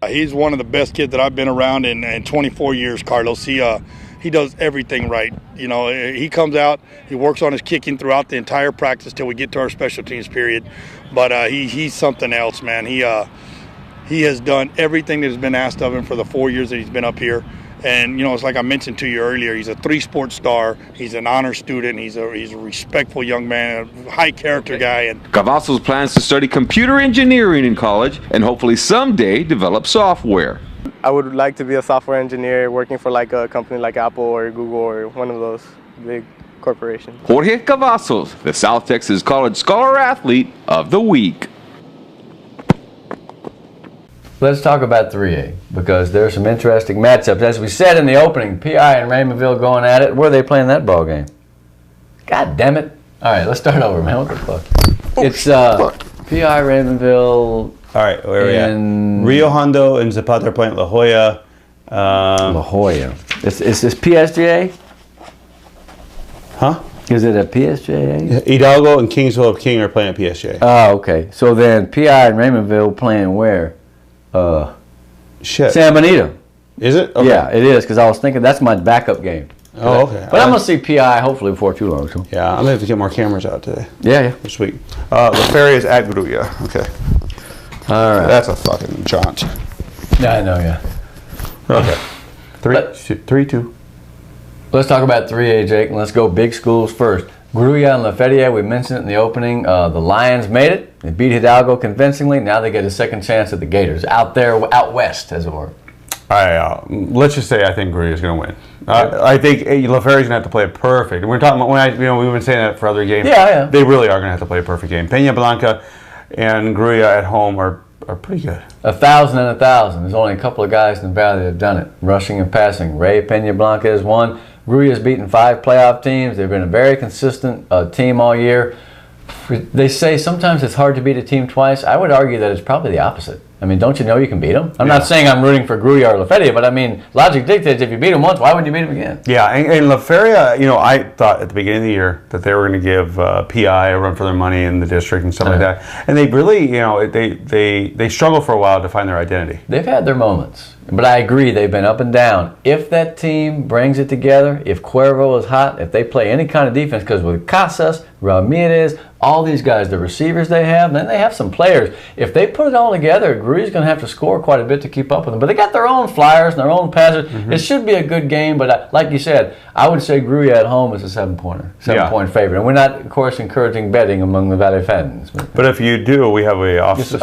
He's one of the best kids that I've been around in 24 years, Carlos. He does everything right. You know, he comes out, he works on his kicking throughout the entire practice till we get to our special teams period. But he's something else, man. He has done everything that has been asked of him for the 4 years that he's been up here. And, you know, it's like I mentioned to you earlier, he's a 3-sport star. He's an honor student. He's a respectful young man, a high-character guy. And Cavazos plans to study computer engineering in college and hopefully someday develop software. I would like to be a software engineer working for like a company like Apple or Google or one of those big corporations. Jorge Cavazos, the South Texas College Scholar Athlete of the Week. Let's talk about 3A, because there's some interesting matchups. As we said in the opening, PI and Raymondville going at it. Where are they playing that ball game? God damn it. All right, let's start over, man. What the fuck? It's PI, Raymondville. All right, where are we at? Rio Hondo and Zapata are playing at La Jolla. La Jolla. Is this PSJA? Huh? Is it a PSJA? Hidalgo and Kingsville of King are playing at PSJ. Oh, okay. So then PI and Raymondville playing where? Shit. San Benito. Is it? Okay. Yeah, it is, because I was thinking that's my backup game. Oh, okay. But I'm going to see PI hopefully before too long. So. Yeah, I'm going to have to get more cameras out today. Yeah. This week. La Feria is at Gruya. Okay. All right. That's a fucking jaunt. Yeah, I know, yeah. Okay. 3-2. Let's talk about 3A, Jake, and let's go big schools first. Gruya and La Feria, we mentioned it in the opening. The Lions made it. They beat Hidalgo convincingly. Now they get a second chance at the Gators. Out out west, as it were. Let's just say I think Gruya is going to win. I think La Feria's going to have to play it perfect. We're talking about, we've been saying that for other games. Yeah. They really are going to have to play a perfect game. Peña Blanca and Gruya at home are pretty good. 1,000 and 1,000. There's only a couple of guys in the Valley that have done it. Rushing and passing. Ray Peña Blanca has won. Gruya has beaten 5 playoff teams. They've been a very consistent team all year. They say sometimes it's hard to beat a team twice. I would argue that it's probably the opposite. I mean, don't you know you can beat them? I'm not saying I'm rooting for Gruya or La Feria, but I mean, logic dictates if you beat them once, why wouldn't you beat them again? Yeah, and La Feria, I thought at the beginning of the year that they were going to give PI a run for their money in the district and stuff like that. And they really, they struggled for a while to find their identity. They've had their moments, but I agree they've been up and down. If that team brings it together, if Cuervo is hot, if they play any kind of defense, because with Casas, Ramirez, all these guys, the receivers they have, then they have some players. If they put it all together, Gruya's going to have to score quite a bit to keep up with them. But they got their own flyers and their own passers. It should be a good game, but like you said, I would say Gruya at home is a 7-point favorite. And we're not, of course, encouraging betting among the Valley fans. But if you do, we have a offshore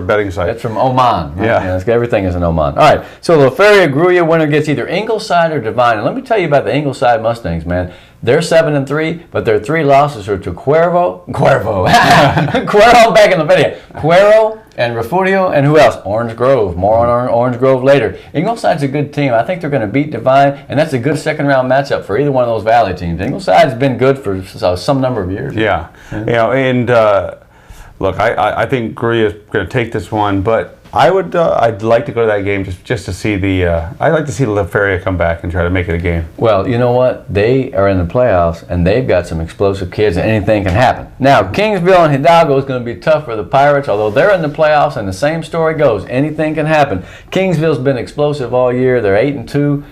betting site. That's from Oman. Right? Yeah. Everything is in Oman. All right, so La Feria Gruya winner gets either Ingleside or Divine. And let me tell you about the Ingleside Mustangs, man. They're 7-3, but their 3 losses are to Cuervo, Cuervo back in the video, Cuero and Refugio, and who else? Orange Grove. More on Orange Grove later. Ingleside's a good team. I think they're going to beat Divine, and that's a good second-round matchup for either one of those Valley teams. Ingleside's been good for some number of years. Yeah. And look, I think Gruya is going to take this one, but I'd like to go to that game just to see I'd like to see La Feria come back and try to make it a game. Well, you know what? They are in the playoffs, and they've got some explosive kids, and anything can happen. Now, Kingsville and Hidalgo is going to be tough for the Pirates, although they're in the playoffs, and the same story goes. Anything can happen. Kingsville's been explosive all year. They're 8-2.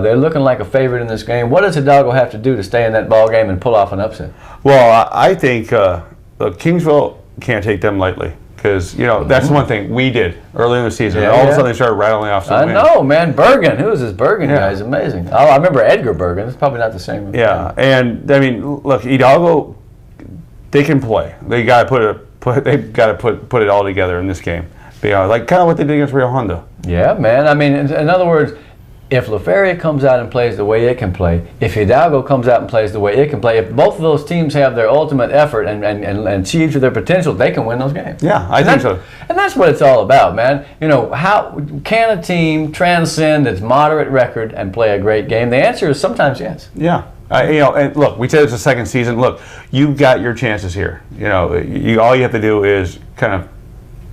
They're looking like a favorite in this game. What does Hidalgo have to do to stay in that ball game and pull off an upset? Well, I think look, Kingsville can't take them lightly. Because, that's one thing we did early in the season. Yeah, all of a sudden they started rattling off some wins. I know, man. Bergen. Who is this Bergen guy? He's amazing. Oh, I remember Edgar Bergen. It's probably not the same. Yeah, and I mean, look, Hidalgo, they can play. They got to put it all together in this game. Like kind of what they did against Rio Hondo. Yeah, man. I mean, in other words, if La Feria comes out and plays the way it can play, if Hidalgo comes out and plays the way it can play, if both of those teams have their ultimate effort and achieve to their potential, they can win those games. Yeah, I think so. And that's what it's all about, man. How can a team transcend its moderate record and play a great game? The answer is sometimes yes. Yeah. And look, we said it's the second season. Look, you've got your chances here. All you have to do is kind of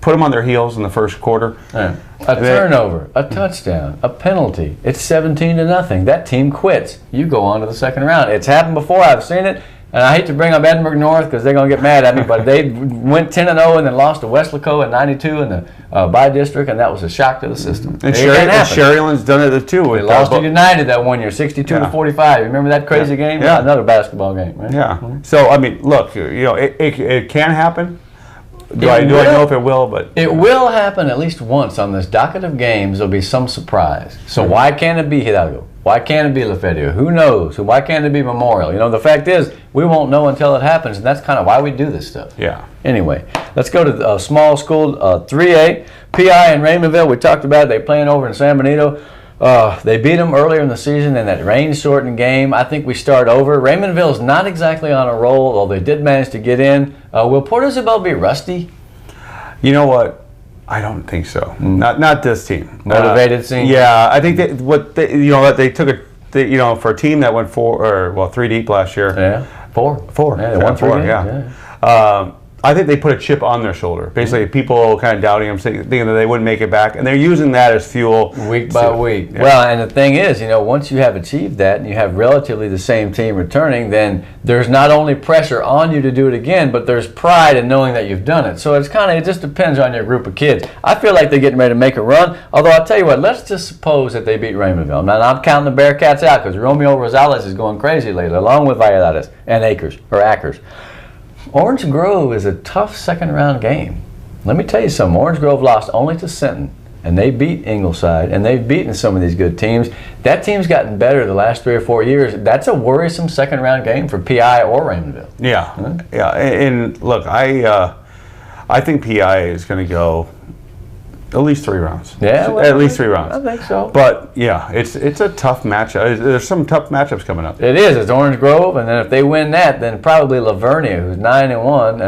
put them on their heels in the first quarter. Yeah. A turnover, a touchdown, a penalty. It's 17-0. That team quits. You go on to the second round. It's happened before. I've seen it. And I hate to bring up Edinburgh North because they're going to get mad at me, but they went 10-0 and then lost to Westlaco in '92 in the by-district, and that was a shock to the system. And Sherryland's done it too. They lost to United that one year, 62-45. You remember that crazy game? Yeah. Another basketball game, right? Yeah. So, I mean, look, it can happen. Do I know if it will? But it will happen at least once on this docket of games. There'll be some surprise. So why can't it be Hidalgo? Why can't it be La Feria? Who knows? Why can't it be Memorial? The fact is, we won't know until it happens, and that's kind of why we do this stuff. Yeah. Anyway, let's go to small school 3A. PI in Raymondville, we talked about it. They're playing over in San Benito. They beat them earlier in the season in that rain-shortened game. I think we start over. Raymondville's not exactly on a roll, although they did manage to get in. Will Port Isabel be rusty? You know what? I don't think so. Not this team. Motivated team. Yeah, I think they took for a team that went 3 deep last year. Yeah, four. Yeah, they won 3 games. Yeah. I think they put a chip on their shoulder. Basically, people kind of doubting them, thinking that they wouldn't make it back, and they're using that as fuel week by week. Yeah. Well, and the thing is, once you have achieved that and you have relatively the same team returning, then there's not only pressure on you to do it again, but there's pride in knowing that you've done it. So it just depends on your group of kids. I feel like they're getting ready to make a run. Although I'll tell you what, let's just suppose that they beat Raymondville. Now, I'm counting the Bearcats out because Romeo Rosales is going crazy lately, along with Valladares and Akers. Orange Grove is a tough second-round game. Let me tell you something. Orange Grove lost only to Sinton, and they beat Ingleside, and they've beaten some of these good teams. That team's gotten better the last 3 or 4 years. That's a worrisome second-round game for PI or Raymondville. Yeah, yeah. And look, I think PI is going to go at least 3 rounds. Yeah, well, at least 3 rounds. I think so. But yeah, it's a tough matchup. There's some tough matchups coming up. It is. It's Orange Grove, and then if they win that, then probably Lavernia, who's 9-1,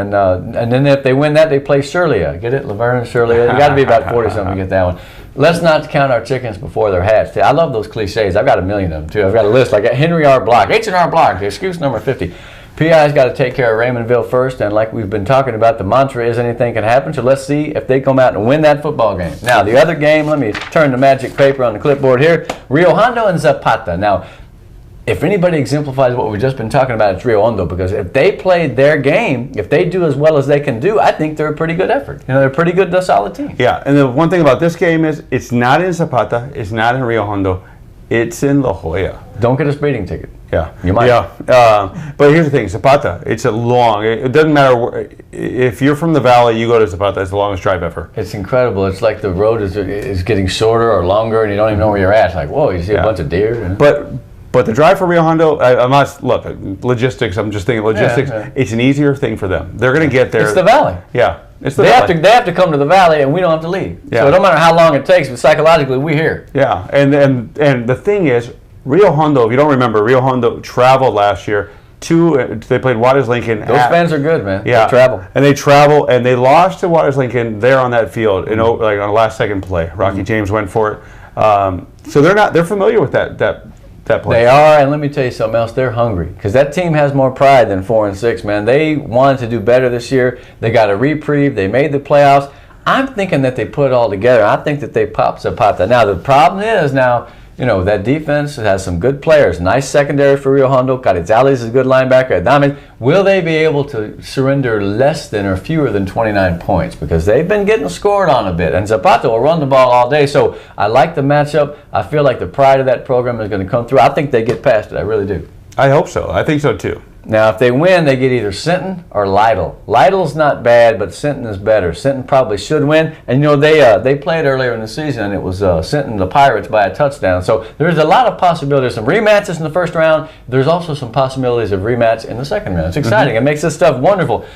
and then if they win that, they play Shirley. Get it, Lavernia, Shirley. You got to be about 40-something to get that one. Let's not count our chickens before they're hatched. I love those cliches. I've got a million of them too. I've got a list like Henry R. Block, H&R Block, excuse number 50. PI's got to take care of Raymondville first, and like we've been talking about, the mantra is anything can happen, so let's see if they come out and win that football game. Now, the other game, let me turn the magic paper on the clipboard here, Rio Hondo and Zapata. Now, if anybody exemplifies what we've just been talking about, it's Rio Hondo, because if they played their game, if they do as well as they can do, I think they're a pretty good effort. They're a pretty good, solid team. Yeah, and the one thing about this game is it's not in Zapata, it's not in Rio Hondo, it's in La Jolla. Don't get a speeding ticket. Yeah, you might. Yeah, but here's the thing: Zapata. It's a long. It doesn't matter if you're from the valley. You go to Zapata. It's the longest drive ever. It's incredible. It's like the road is getting shorter or longer, and you don't even know where you're at. It's like, whoa, you see a bunch of deer. But the drive for Rio Hondo, I'm not logistics. I'm just thinking logistics. Yeah. It's an easier thing for them. They're going to get there. It's the valley. Yeah, it's the valley. They have to come to the valley, and we don't have to leave. Yeah. So no matter how long it takes, but psychologically, we're here. Yeah, and the thing is, Rio Hondo, if you don't remember, Rio Hondo traveled last year they played Waters Lincoln. Those fans are good, man. Yeah. They travel. And they lost to Waters Lincoln there on that field, like on a last second play. Rocky James went for it. So they're familiar with that that place. They are, and let me tell you something else. They're hungry because that team has more pride than 4-6, man. They wanted to do better this year. They got a reprieve. They made the playoffs. I'm thinking that they put it all together. I think that they popped that. Now, the problem is now, that defense has some good players. Nice secondary for Rio Hondo. Carizales is a good linebacker. Adames. Will they be able to surrender less than or fewer than 29 points? Because they've been getting scored on a bit. And Zapata will run the ball all day. So I like the matchup. I feel like the pride of that program is going to come through. I think they get past it. I really do. I hope so. I think so, too. Now, if they win, they get either Sinton or Lytle. Lytle's not bad, but Sinton is better. Sinton probably should win. And, they played earlier in the season, and it was Sinton, the Pirates, by a touchdown. So there's a lot of possibilities. Some rematches in the first round. There's also some possibilities of rematch in the second round. It's exciting. It makes this stuff wonderful.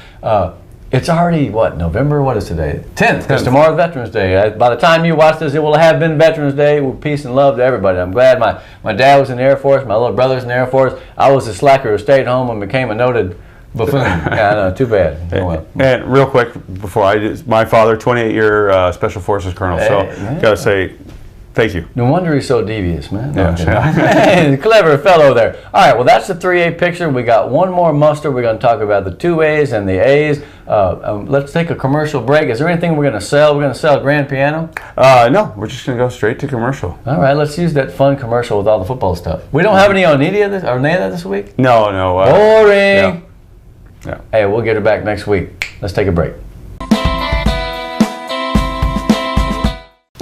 It's already, November? What is today? 10th, because tomorrow's Veterans Day. By the time you watch this, it will have been Veterans Day with peace and love to everybody. I'm glad my dad was in the Air Force, my little brother's in the Air Force. I was a slacker who stayed home and became a noted buffoon. Yeah, I know, too bad. Oh, well. And real quick, before my father, 28-year Special Forces Colonel, got to say, thank you. No wonder he's so devious, man. Yeah. Clever fellow there. All right, well, that's the 3A picture. We got one more muster. We're going to talk about the 2As and the A's. Let's take a commercial break. Is there anything we're going to sell? We're going to sell a grand piano? No, we're just going to go straight to commercial. All right, let's use that fun commercial with all the football stuff. We don't have any Oneida this week? No. Boring. Yeah. Hey, we'll get her back next week. Let's take a break.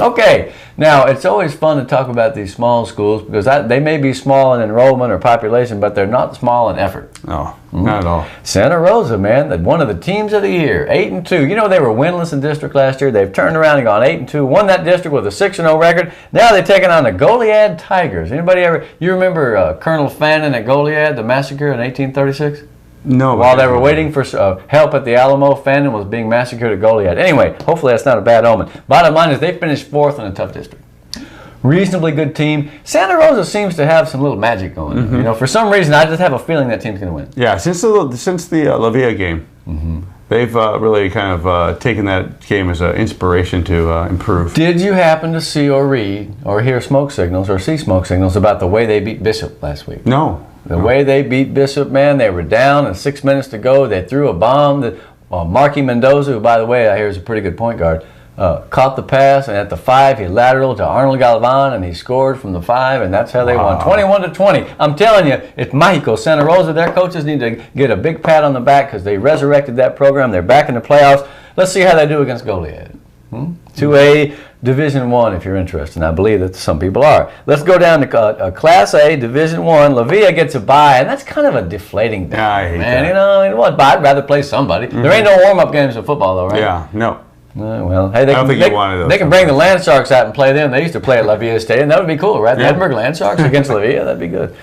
Okay, now it's always fun to talk about these small schools because they may be small in enrollment or population, but they're not small in effort. No, not at all. Santa Rosa, man, one of the teams of the year, 8-2. They were winless in district last year. They've turned around and gone 8-2, won that district with a 6-0 record. Now they're taking on the Goliad Tigers. Anybody you remember Colonel Fannin at Goliad, the massacre in 1836? No. While they were waiting for help at the Alamo, Fannin was being massacred at Goliad. Anyway, hopefully that's not a bad omen. Bottom line is they finished 4th in a tough district. Reasonably good team. Santa Rosa seems to have some little magic going. Mm-hmm. For some reason, I just have a feeling that team's going to win. Yeah, since the La Villa game, they've really kind of taken that game as an inspiration to improve. Did you happen to see or read or hear smoke signals or see smoke signals about the way they beat Bishop last week? No. The way they beat Bishop, man, they were down and 6 minutes to go. They threw a bomb. Marky Mendoza, who, by the way, I hear is a pretty good point guard, caught the pass, and at the 5, he lateraled to Arnold Galvan, and he scored from the 5, and that's how they won. 21-20. I'm telling you, it's Mexico. Santa Rosa, their coaches need to get a big pat on the back because they resurrected that program. They're back in the playoffs. Let's see how they do against Goliad. 2A Division I, if you're interested, and I believe that some people are. Let's go down to Class A Division I. La Villa gets a bye, and that's kind of a deflating thing. Yeah, I hate that. I'd rather play somebody. There ain't no warm-up games in football, though, right? Yeah, no. Well, hey, they I don't think you wanted those. They can bring the Land Sharks out and play them. They used to play at La Villa Stadium. That would be cool, right? The Edinburgh Land Sharks against La Villa. That'd be good.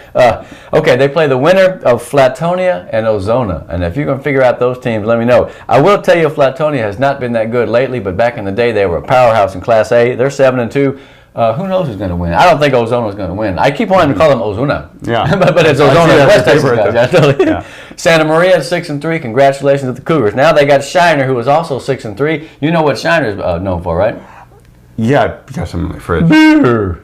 Okay, they play the winner of Flatonia and Ozona. And if you can figure out those teams, let me know. I will tell you Flatonia has not been that good lately, but back in the day, they were a powerhouse in Class A. They're 7-2. Who knows who's going to win? I don't think Ozona's going to win. I keep wanting to call them Ozuna. Yeah. but it's Ozona West Texas guys. Yeah. Santa Maria is 6-3. Congratulations to the Cougars. Now they got Shiner, who is also 6-3. You know what Shiner's known for, right? Yeah, because I'm in my fridge.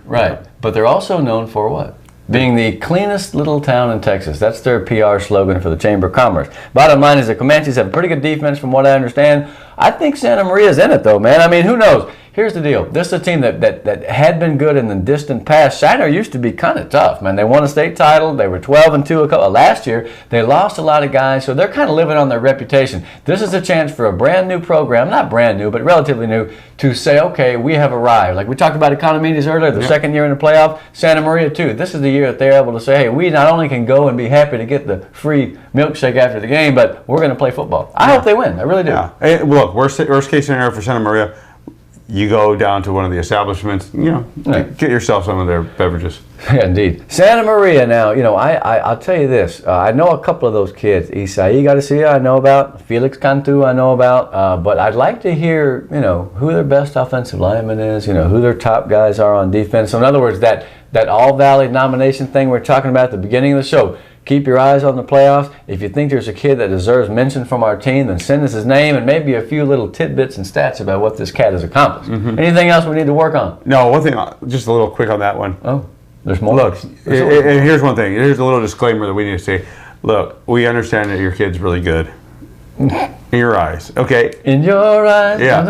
Right. But they're also known for what? Being the cleanest little town in Texas. That's their PR slogan for the Chamber of Commerce. Bottom line is the Comanches have a pretty good defense from what I understand. I think Santa Maria's in it, though, man. I mean, who knows? Here's the deal. This is a team that had been good in the distant past. Shiner used to be kind of tough, man. They won a state title. They were 12-2 last year. They lost a lot of guys, so they're kind of living on their reputation. This is a chance for a brand new program, not brand new, but relatively new, to say, okay, we have arrived. Like we talked about Economides earlier, the second year in the playoff. Santa Maria, too. This is the year that they're able to say, hey, we not only can go and be happy to get the free milkshake after the game, but we're going to play football. I hope they win. I really do. Yeah. Hey, look, worst case scenario for Santa Maria, you go down to one of the establishments, get yourself some of their beverages. Yeah, indeed. Santa Maria now, I'll tell you this. I know a couple of those kids. Isai Garcia I know about. Felix Cantu I know about. But I'd like to hear, who their best offensive lineman is, who their top guys are on defense. So in other words, that All-Valley nomination thing we're talking about at the beginning of the show, keep your eyes on the playoffs. If you think there's a kid that deserves mention from our team, then send us his name and maybe a few little tidbits and stats about what this cat has accomplished. Anything else we need to work on? No, one thing, just a little quick on that one. Oh. There's more. Look, and here's one thing. Here's a little disclaimer that we need to say. Look, we understand that your kid's really good. In your eyes, okay? In your eyes. Yeah.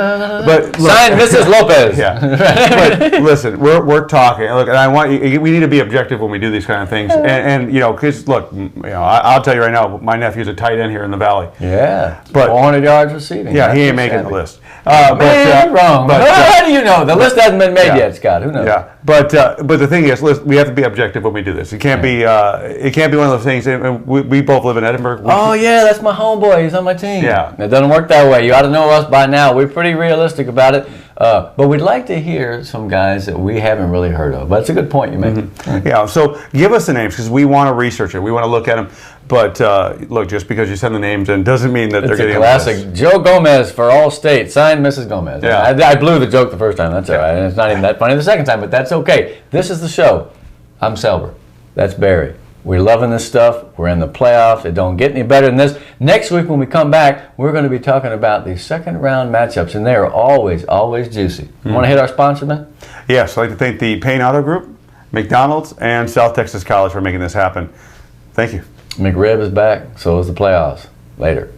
But look, Signed, Mrs. Lopez. Yeah. But listen, we're talking. Look, and I want you. We need to be objective when we do these kind of things. And you know, because look, you know, I'll tell you right now, my nephew's a tight end here in the Valley. Yeah. But 400 yards receiving. Yeah, he ain't making the list. Wrong. But, how do you know? The list hasn't been made yet, Scott. Who knows? Yeah, but the thing is, listen, we have to be objective when we do this. It can't be one of those things. And we both live in Edinburgh. Oh yeah, that's my homeboy. He's on my team. Yeah. It doesn't work that way. You ought to know us by now. We're pretty realistic about it. But we'd like to hear some guys that we haven't really heard of. But it's a good point you make. Mm-hmm. Yeah. So give us the names because we want to research it. We want to look at them. But look, just because you send the names in doesn't mean that they're getting a classic. Joe Gomez for all state. Signed, Mrs. Gomez. Yeah. I blew the joke the first time. That's all right. And it's not even that funny the second time, but that's okay. This is the show. I'm Selber. That's Barry. We're loving this stuff. We're in the playoffs. It don't get any better than this. Next week when we come back, we're going to be talking about the second round matchups, and they are always, always juicy. You want to hit our sponsor, man? Yes, I'd like to thank the Payne Auto Group, McDonald's, and South Texas College for making this happen. Thank you. McRib is back. So is the playoffs. Later.